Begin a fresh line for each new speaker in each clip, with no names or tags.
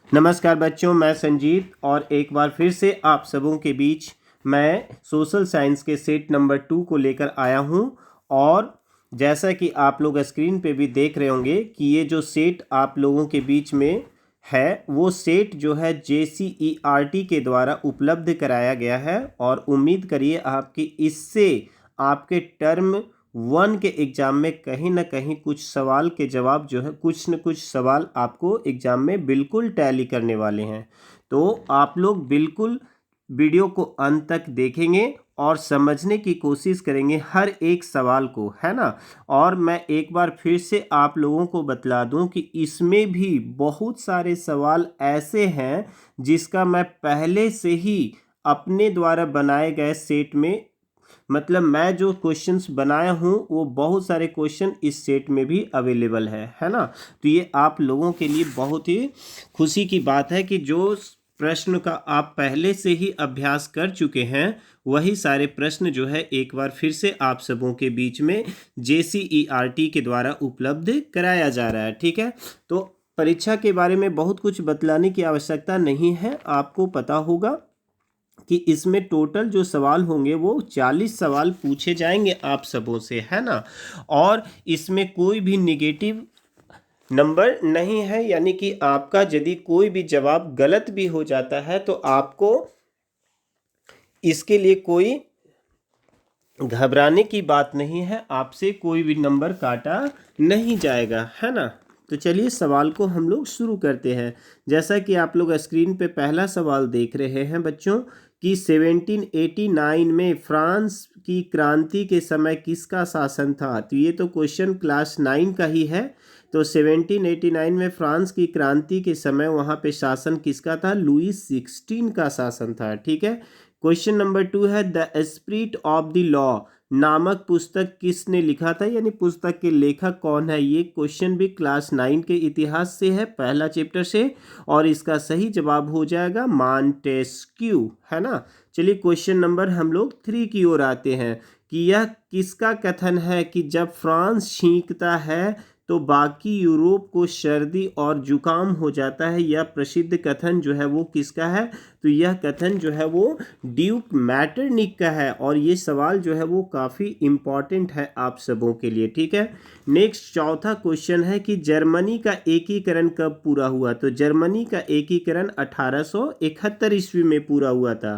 नमस्कार बच्चों, मैं संजीत और एक बार फिर से आप सबों के बीच मैं सोशल साइंस के सेट नंबर 2 को लेकर आया हूं। और जैसा कि आप लोग स्क्रीन पे भी देख रहे होंगे कि ये जो सेट आप लोगों के बीच में है वो सेट जो है JCERT के द्वारा उपलब्ध कराया गया है। और उम्मीद करिए आपकी इससे आपके टर्म 1 के एग्ज़ाम में कहीं ना कहीं कुछ सवाल के जवाब जो है कुछ न कुछ सवाल आपको एग्ज़ाम में बिल्कुल टैली करने वाले हैं। तो आप लोग बिल्कुल वीडियो को अंत तक देखेंगे और समझने की कोशिश करेंगे हर एक सवाल को, है ना। और मैं एक बार फिर से आप लोगों को बतला दूं कि इसमें भी बहुत सारे सवाल ऐसे हैं जिसका मैं पहले से ही अपने द्वारा बनाए गए सेट में, मतलब मैं जो क्वेश्चंस बनाया हूँ वो बहुत सारे क्वेश्चन इस सेट में भी अवेलेबल है ना। तो ये आप लोगों के लिए बहुत ही खुशी की बात है कि जो प्रश्न का आप पहले से ही अभ्यास कर चुके हैं वही सारे प्रश्न जो है एक बार फिर से आप सबों के बीच में JCERT के द्वारा उपलब्ध कराया जा रहा है। ठीक है, तो परीक्षा के बारे में बहुत कुछ बतलाने की आवश्यकता नहीं है। आपको पता होगा कि इसमें टोटल जो सवाल होंगे वो 40 सवाल पूछे जाएंगे आप सबों से, है ना। और इसमें कोई भी निगेटिव नंबर नहीं है, यानी कि आपका यदि कोई भी जवाब गलत भी हो जाता है तो आपको इसके लिए कोई घबराने की बात नहीं है, आपसे कोई भी नंबर काटा नहीं जाएगा, है ना। तो चलिए सवाल को हम लोग शुरू करते हैं। जैसा कि आप लोग स्क्रीन पे पहला सवाल देख रहे हैं बच्चों कि 1789 में फ्रांस की क्रांति के समय किसका शासन था। तो ये तो क्वेश्चन क्लास 9 का ही है। तो 1789 में फ्रांस की क्रांति के समय वहाँ पे शासन किसका था? लुई 16 का शासन था। ठीक है। क्वेश्चन नंबर 2 है the spirit of the law नामक पुस्तक किसने लिखा था, यानी पुस्तक के लेखक कौन है। ये क्वेश्चन भी क्लास 9 के इतिहास से है, पहला चैप्टर से, और इसका सही जवाब हो जाएगा मॉन्टेस्क्यू, है ना। चलिए क्वेश्चन नंबर हम लोग 3 की ओर आते हैं कि यह किसका कथन है कि जब फ्रांस छींकता है तो बाकी यूरोप को सर्दी और जुकाम हो जाता है। यह प्रसिद्ध कथन जो है वो किसका है? तो यह कथन जो है वो ड्यूक मैटरनिक का है। और ये सवाल जो है वो काफ़ी इम्पॉर्टेंट है आप सबों के लिए। ठीक है। नेक्स्ट चौथा क्वेश्चन है कि जर्मनी का एकीकरण कब पूरा हुआ। तो जर्मनी का एकीकरण 1871 ईस्वी में पूरा हुआ था।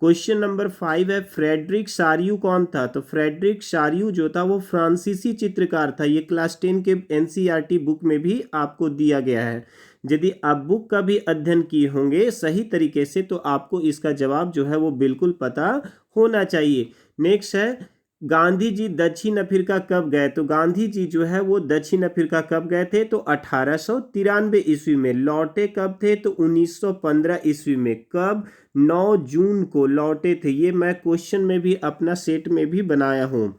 क्वेश्चन नंबर 5 है फ्रेडरिक सारियू कौन था। तो फ्रेडरिक सारियू जो था वो फ्रांसीसी चित्रकार था। ये क्लास 10 के NCERT बुक में भी आपको दिया गया है। यदि आप बुक का भी अध्ययन किए होंगे सही तरीके से तो आपको इसका जवाब जो है वो बिल्कुल पता होना चाहिए। नेक्स्ट है गांधी जी दक्षिण अफ्रीका कब गए। तो गांधी जी जो है वो दक्षिण अफ्रीका कब गए थे? तो 1893 ईस्वी में। लौटे कब थे? तो 1915 ईस्वी में। कब? 9 जून को लौटे थे। ये मैं क्वेश्चन में भी अपना सेट में भी बनाया हूँ।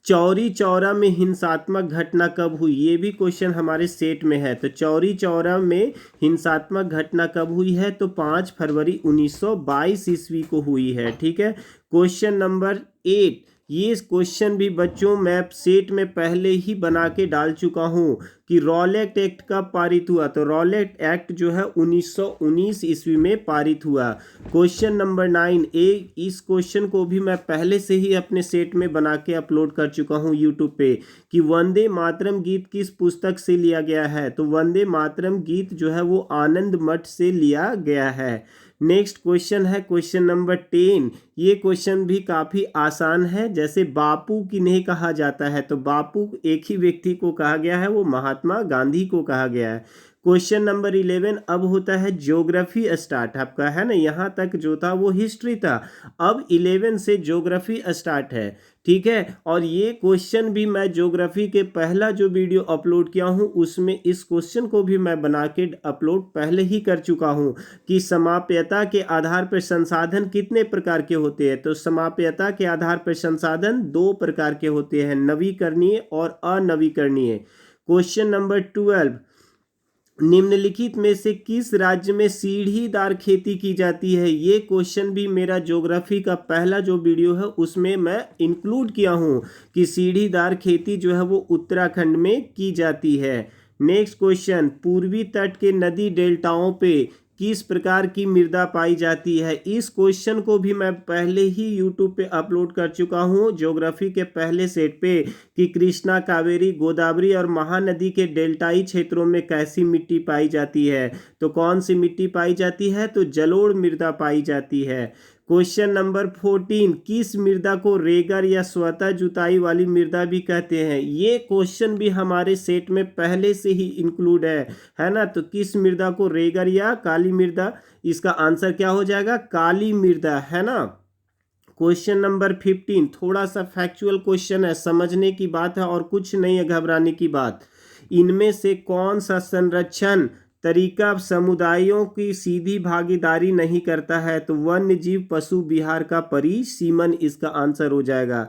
चौरी चौरा में हिंसात्मक घटना कब हुई। ये भी क्वेश्चन हमारे सेट में है। तो चौरी चौरा में हिंसात्मक घटना कब हुई है? तो 5 फरवरी 1922 ईस्वी को हुई है। ठीक है। क्वेश्चन नंबर 8, ये क्वेश्चन भी बच्चों मैं सेट में पहले ही बना के डाल चुका हूँ कि रॉलेट एक्ट कब पारित हुआ। तो रॉलेट एक्ट जो है 1919 ईस्वी में पारित हुआ। क्वेश्चन नंबर 9 इस क्वेश्चन को भी मैं पहले से ही अपने सेट में बना के अपलोड कर चुका हूँ यूट्यूब पे कि वंदे मातरम गीत किस पुस्तक से लिया गया है। तो वंदे मातरम गीत जो है वो आनंद मठ से लिया गया है। नेक्स्ट क्वेश्चन है क्वेश्चन नंबर 10। ये क्वेश्चन भी काफ़ी आसान है। जैसे बापू किन्हें कहा जाता है। तो बापू एक ही व्यक्ति को कहा गया है, वो महात्मा गांधी को कहा गया है। क्वेश्चन नंबर 11 अब होता है ज्योग्राफी स्टार्ट आपका, है ना। यहाँ तक जो था वो हिस्ट्री था, अब 11 से ज्योग्राफी स्टार्ट है। ठीक है। और ये क्वेश्चन भी मैं ज्योग्राफी के पहला जो वीडियो अपलोड किया हूँ उसमें इस क्वेश्चन को भी मैं बना के अपलोड पहले ही कर चुका हूँ कि समाप्यता के आधार पर संसाधन कितने प्रकार के होते हैं। तो समाप्यता के आधार पर संसाधन 2 प्रकार के होते हैं, नवीकरणीय और अनवीकरणीय। क्वेश्चन नंबर 12, निम्नलिखित में से किस राज्य में सीढ़ीदार खेती की जाती है। ये क्वेश्चन भी मेरा ज्योग्राफी का पहला जो वीडियो है उसमें मैं इंक्लूड किया हूँ कि सीढ़ीदार खेती जो है वो उत्तराखंड में की जाती है। नेक्स्ट क्वेश्चन, पूर्वी तट के नदी डेल्टाओं पे किस प्रकार की मृदा पाई जाती है? इस क्वेश्चन को भी मैं पहले ही यूट्यूब पे अपलोड कर चुका हूँ ज्योग्राफी के पहले सेट पे, कि कृष्णा, कावेरी, गोदावरी और महानदी के डेल्टाई क्षेत्रों में कैसी मिट्टी पाई जाती है। तो कौन सी मिट्टी पाई जाती है? तो जलोढ़ मृदा पाई जाती है। क्वेश्चन नंबर 14, किस मृदा को रेगर या स्वतः जुताई वाली मृदा भी कहते हैं? ये क्वेश्चन भी हमारे सेट में पहले से ही इंक्लूड है ना। तो किस मृदा को रेगर या काली मृदा? इसका आंसर क्या हो जाएगा? काली मृदा, है ना। क्वेश्चन नंबर 15, थोड़ा सा फैक्चुअल क्वेश्चन है, समझने की बात है और कुछ नहीं है घबराने की बात। इनमें से कौन सा संरक्षण तरीका समुदायों की सीधी भागीदारी नहीं करता है? तो वन्य जीव पशु विहार का परिसीमन इसका आंसर हो जाएगा।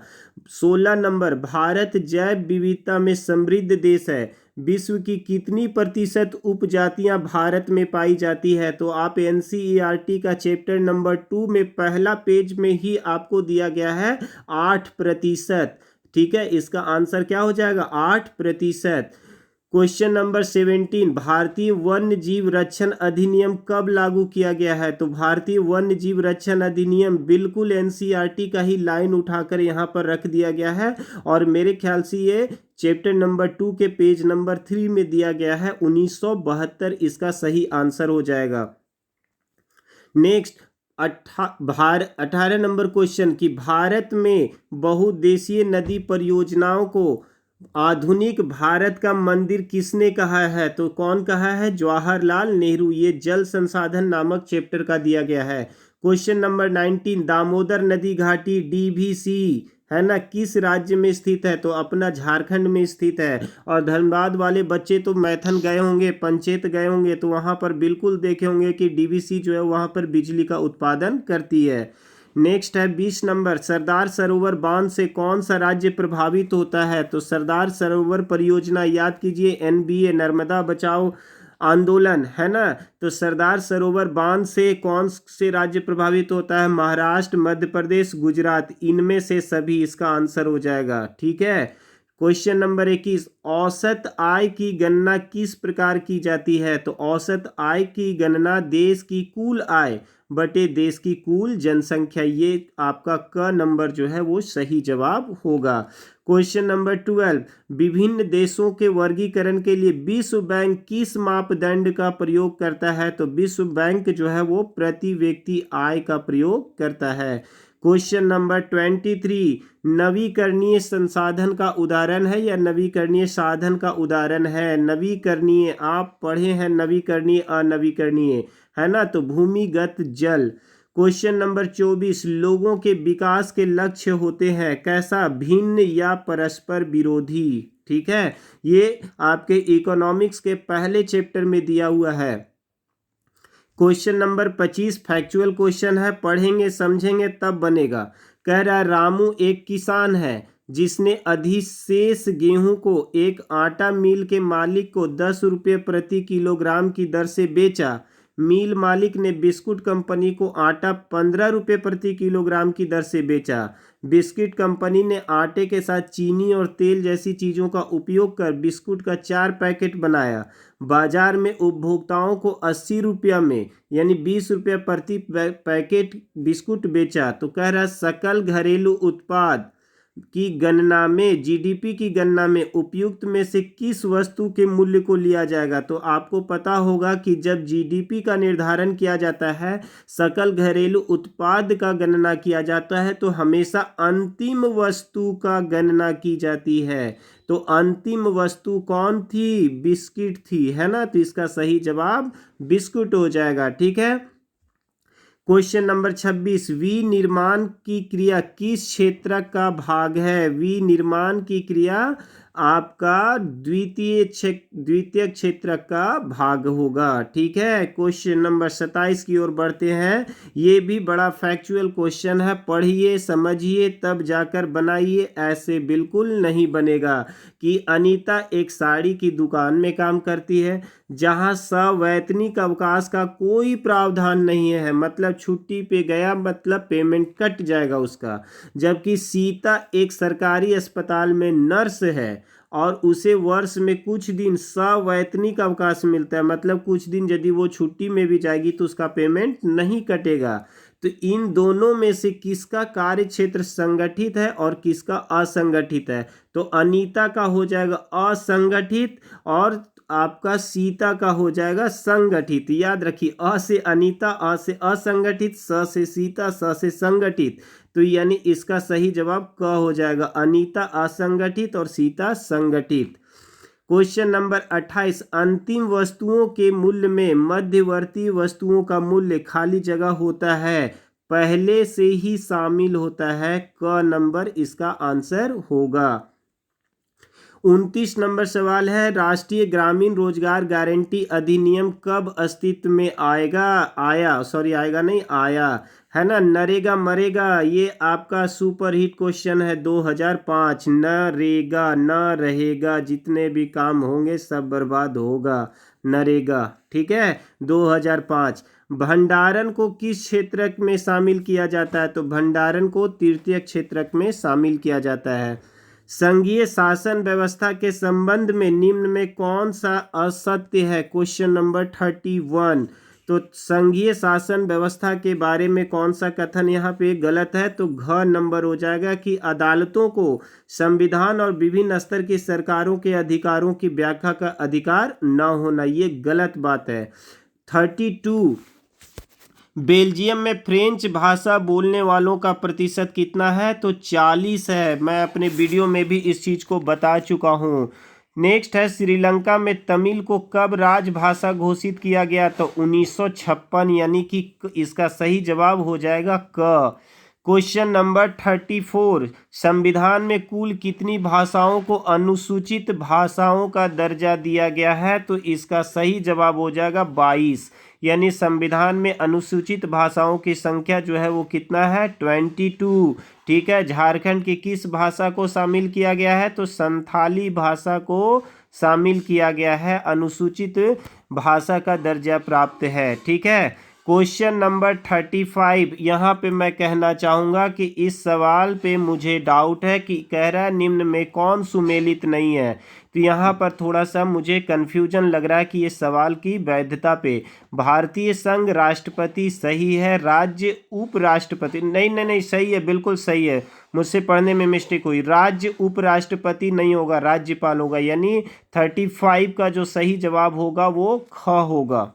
16 नंबर, भारत जैव विविधता में समृद्ध देश है। विश्व की कितनी प्रतिशत उपजातियां भारत में पाई जाती है? तो आप एनसीईआरटी का चैप्टर नंबर 2 में पहला पेज में ही आपको दिया गया है 8%। ठीक है, इसका आंसर क्या हो जाएगा? 8%। क्वेश्चन नंबर 17, भारतीय वन्य जीव रक्षण अधिनियम कब लागू किया गया है? तो भारतीय वन्य जीव रक्षण अधिनियम बिल्कुल एनसीईआरटी का ही लाइन उठाकर यहाँ पर रख दिया गया है और मेरे ख्याल से ये चैप्टर नंबर 2 के पेज नंबर 3 में दिया गया है। 1972 इसका सही आंसर हो जाएगा। नेक्स्ट 18 नंबर क्वेश्चन, कि भारत में बहुउद्देशीय नदी परियोजनाओं को आधुनिक भारत का मंदिर किसने कहा है? तो कौन कहा है? जवाहरलाल नेहरू। ये जल संसाधन नामक चैप्टर का दिया गया है। क्वेश्चन नंबर 19, दामोदर नदी घाटी डीवीसी है ना, किस राज्य में स्थित है? तो अपना झारखंड में स्थित है। और धनबाद वाले बच्चे तो मैथन गए होंगे, पंचेत गए होंगे, तो वहां पर बिल्कुल देखे होंगे कि डीवीसी जो है वहां पर बिजली का उत्पादन करती है। नेक्स्ट है 20 नंबर, सरदार सरोवर बांध से कौन सा राज्य प्रभावित होता है? तो सरदार सरोवर परियोजना याद कीजिए, एनबीए नर्मदा बचाओ आंदोलन, है ना। तो सरदार सरोवर बांध से कौन से राज्य प्रभावित होता है? महाराष्ट्र, मध्य प्रदेश, गुजरात, इनमें से सभी इसका आंसर हो जाएगा। ठीक है। क्वेश्चन नंबर 21, औसत आय की गणना किस प्रकार की जाती है? तो औसत आय की गणना देश की कुल आय बटे देश की कुल जनसंख्या, ये आपका क नंबर जो है वो सही जवाब होगा। क्वेश्चन नंबर 12, विभिन्न देशों के वर्गीकरण के लिए विश्व बैंक किस मापदंड का प्रयोग करता है? तो विश्व बैंक जो है वो प्रति व्यक्ति आय का प्रयोग करता है। क्वेश्चन नंबर 23, नवीकरणीय संसाधन का उदाहरण है या नवीकरणीय साधन का उदाहरण है? नवीकरणीय आप पढ़े हैं, नवीकरणीय अनवीकरणीय, है ना। तो भूमिगत जल। क्वेश्चन नंबर 24, लोगों के विकास के लक्ष्य होते हैं कैसा? भिन्न या परस्पर विरोधी। ठीक है, ये आपके इकोनॉमिक्स के पहले चैप्टर में दिया हुआ है। क्वेश्चन नंबर 25 फैक्चुअल क्वेश्चन है, पढ़ेंगे समझेंगे तब बनेगा। कह रहा है रामू एक किसान है जिसने अधिशेष गेहूं को एक आटा मिल के मालिक को 10 रुपये प्रति किलोग्राम की दर से बेचा। मिल मालिक ने बिस्कुट कंपनी को आटा 15 रुपये प्रति किलोग्राम की दर से बेचा। बिस्किट कंपनी ने आटे के साथ चीनी और तेल जैसी चीज़ों का उपयोग कर बिस्कुट का 4 पैकेट बनाया। बाजार में उपभोक्ताओं को 80 रुपया में यानी 20 रुपये प्रति पैकेट बिस्कुट बेचा। तो कह रहा है सकल घरेलू उत्पाद की गणना में, जीडीपी की गणना में उपयुक्त में से किस वस्तु के मूल्य को लिया जाएगा? तो आपको पता होगा कि जब जीडीपी का निर्धारण किया जाता है, सकल घरेलू उत्पाद का गणना किया जाता है, तो हमेशा अंतिम वस्तु का गणना की जाती है। तो अंतिम वस्तु कौन थी? बिस्किट थी, है ना। तो इसका सही जवाब बिस्कुट हो जाएगा। ठीक है। क्वेश्चन नंबर 26, विनिर्माण की क्रिया किस क्षेत्र का भाग है? विनिर्माण की क्रिया आपका द्वितीय क्षेत्र का भाग होगा। ठीक है। क्वेश्चन नंबर 27 की ओर बढ़ते हैं। ये भी बड़ा फैक्चुअल क्वेश्चन है, पढ़िए समझिए तब जाकर बनाइए, ऐसे बिल्कुल नहीं बनेगा। कि अनीता एक साड़ी की दुकान में काम करती है जहां सवैतनिक अवकाश का कोई प्रावधान नहीं है, मतलब छुट्टी पे गया मतलब पेमेंट कट जाएगा उसका। जबकि सीता एक सरकारी अस्पताल में नर्स है और उसे वर्ष में कुछ दिन सवैतनिक अवकाश मिलता है, मतलब कुछ दिन यदि वो छुट्टी में भी जाएगी तो उसका पेमेंट नहीं कटेगा। तो इन दोनों में से किसका कार्य क्षेत्र संगठित है और किसका असंगठित है? तो अनीता का हो जाएगा असंगठित और आपका सीता का हो जाएगा संगठित। याद रखिए, अ से अनीता, अ से असंगठित, स से सीता, स से संगठित। तो यानी इसका सही जवाब क हो जाएगा, अनीता असंगठित और सीता संगठित। क्वेश्चन नंबर 28, अंतिम वस्तुओं के मूल्य में मध्यवर्ती वस्तुओं का मूल्य खाली जगह होता है, पहले से ही शामिल होता है। क नंबर इसका आंसर होगा। 29 नंबर सवाल है, राष्ट्रीय ग्रामीण रोजगार गारंटी अधिनियम कब अस्तित्व में आया है ना? नरेगा मरेगा, ये आपका सुपर हिट क्वेश्चन है 2005। नरेगा, न रहेगा, जितने भी काम होंगे सब बर्बाद होगा, नरेगा, ठीक है, 2005। भंडारण को किस क्षेत्रक में शामिल किया जाता है? तो भंडारण को तृतीय क्षेत्रक में शामिल किया जाता है। संघीय शासन व्यवस्था के संबंध में निम्न में कौन सा असत्य है? Question number 31। तो संघीय शासन व्यवस्था के बारे में कौन सा कथन यहाँ पे गलत है? तो घ नंबर हो जाएगा कि अदालतों को संविधान और विभिन्न स्तर की सरकारों के अधिकारों की व्याख्या का अधिकार न होना, ये गलत बात है। 32, बेल्जियम में फ्रेंच भाषा बोलने वालों का प्रतिशत कितना है? तो 40 है। मैं अपने वीडियो में भी इस चीज़ को बता चुका हूँ। नेक्स्ट है, श्रीलंका में तमिल को कब राजभाषा घोषित किया गया? तो 1956, यानी कि इसका सही जवाब हो जाएगा क। क्वेश्चन नंबर 34, संविधान में कुल कितनी भाषाओं को अनुसूचित भाषाओं का दर्जा दिया गया है? तो इसका सही जवाब हो जाएगा 22, यानी संविधान में अनुसूचित भाषाओं की संख्या जो है वो कितना है? 22, ठीक है। झारखंड की किस भाषा को शामिल किया गया है? तो संथाली भाषा को शामिल किया गया है, अनुसूचित भाषा का दर्जा प्राप्त है, ठीक है। क्वेश्चन नंबर 35, यहाँ पे मैं कहना चाहूँगा कि इस सवाल पे मुझे डाउट है कि कह रहा है निम्न में कौन सुमेलित नहीं है। तो यहाँ पर थोड़ा सा मुझे कन्फ्यूजन लग रहा है कि ये सवाल की वैधता पे। भारतीय संघ राष्ट्रपति सही है, राज्य उपराष्ट्रपति नहीं सही है, बिल्कुल सही है, मुझसे पढ़ने में मिस्टेक हुई। राज्य उपराष्ट्रपति नहीं होगा, राज्यपाल होगा, यानी 35 का जो सही जवाब होगा वो ख होगा।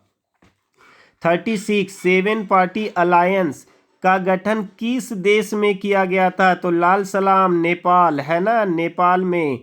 36, 7 पार्टी अलायंस का गठन किस देश में किया गया था? तो लाल सलाम, नेपाल, है ना, नेपाल में।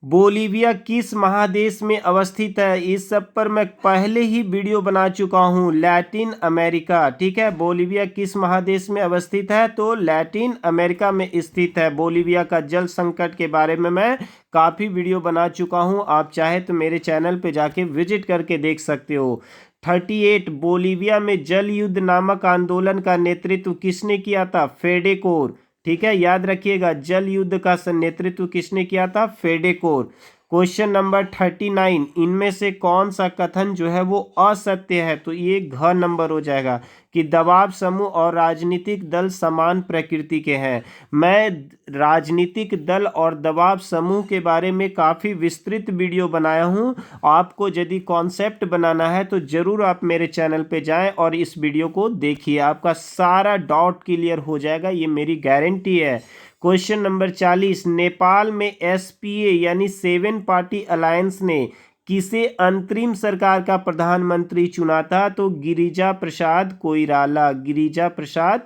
बोलीविया किस महादेश में अवस्थित है? इस सब पर मैं पहले ही वीडियो बना चुका हूँ, लैटिन अमेरिका, ठीक है। बोलीविया किस महादेश में अवस्थित है? तो लैटिन अमेरिका में स्थित है। बोलीविया का जल संकट के बारे में मैं काफ़ी वीडियो बना चुका हूँ, आप चाहे तो मेरे चैनल पे जाके विजिट करके देख सकते हो। 38, बोलीविया में जल युद्ध नामक आंदोलन का नेतृत्व किसने किया था? फेडेकोर, ठीक है, याद रखिएगा, जल युद्ध का नेतृत्व किसने किया था? फेडेकोर। क्वेश्चन नंबर 39, इनमें से कौन सा कथन जो है वो असत्य है? तो ये घ नंबर हो जाएगा कि दबाव समूह और राजनीतिक दल समान प्रकृति के हैं। मैं राजनीतिक दल और दबाव समूह के बारे में काफ़ी विस्तृत वीडियो बनाया हूं। आपको यदि कॉन्सेप्ट बनाना है तो ज़रूर आप मेरे चैनल पे जाएं और इस वीडियो को देखिए, आपका सारा डाउट क्लियर हो जाएगा, ये मेरी गारंटी है। क्वेश्चन नंबर 40, नेपाल में SPA यानी 7 पार्टी अलायंस ने किसे अंतरिम सरकार का प्रधानमंत्री चुना था? तो गिरिजा प्रसाद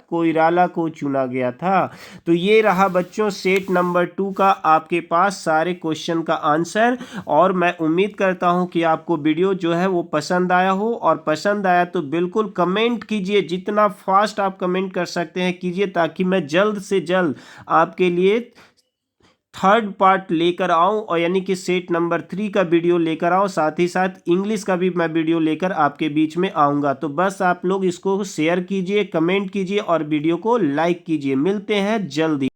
कोइराला को चुना गया था। तो ये रहा बच्चों सेट नंबर 2 का आपके पास सारे क्वेश्चन का आंसर, और मैं उम्मीद करता हूं कि आपको वीडियो जो है वो पसंद आया हो, और पसंद आया तो बिल्कुल कमेंट कीजिए, जितना फास्ट आप कमेंट कर सकते हैं कीजिए, ताकि मैं जल्द से जल्द आपके लिए 3rd पार्ट लेकर आऊं, और यानी कि सेट नंबर 3 का वीडियो लेकर आऊं, साथ ही साथ इंग्लिश का भी मैं वीडियो लेकर आपके बीच में आऊंगा। तो बस आप लोग इसको शेयर कीजिए, कमेंट कीजिए और वीडियो को लाइक कीजिए। मिलते हैं जल्दी।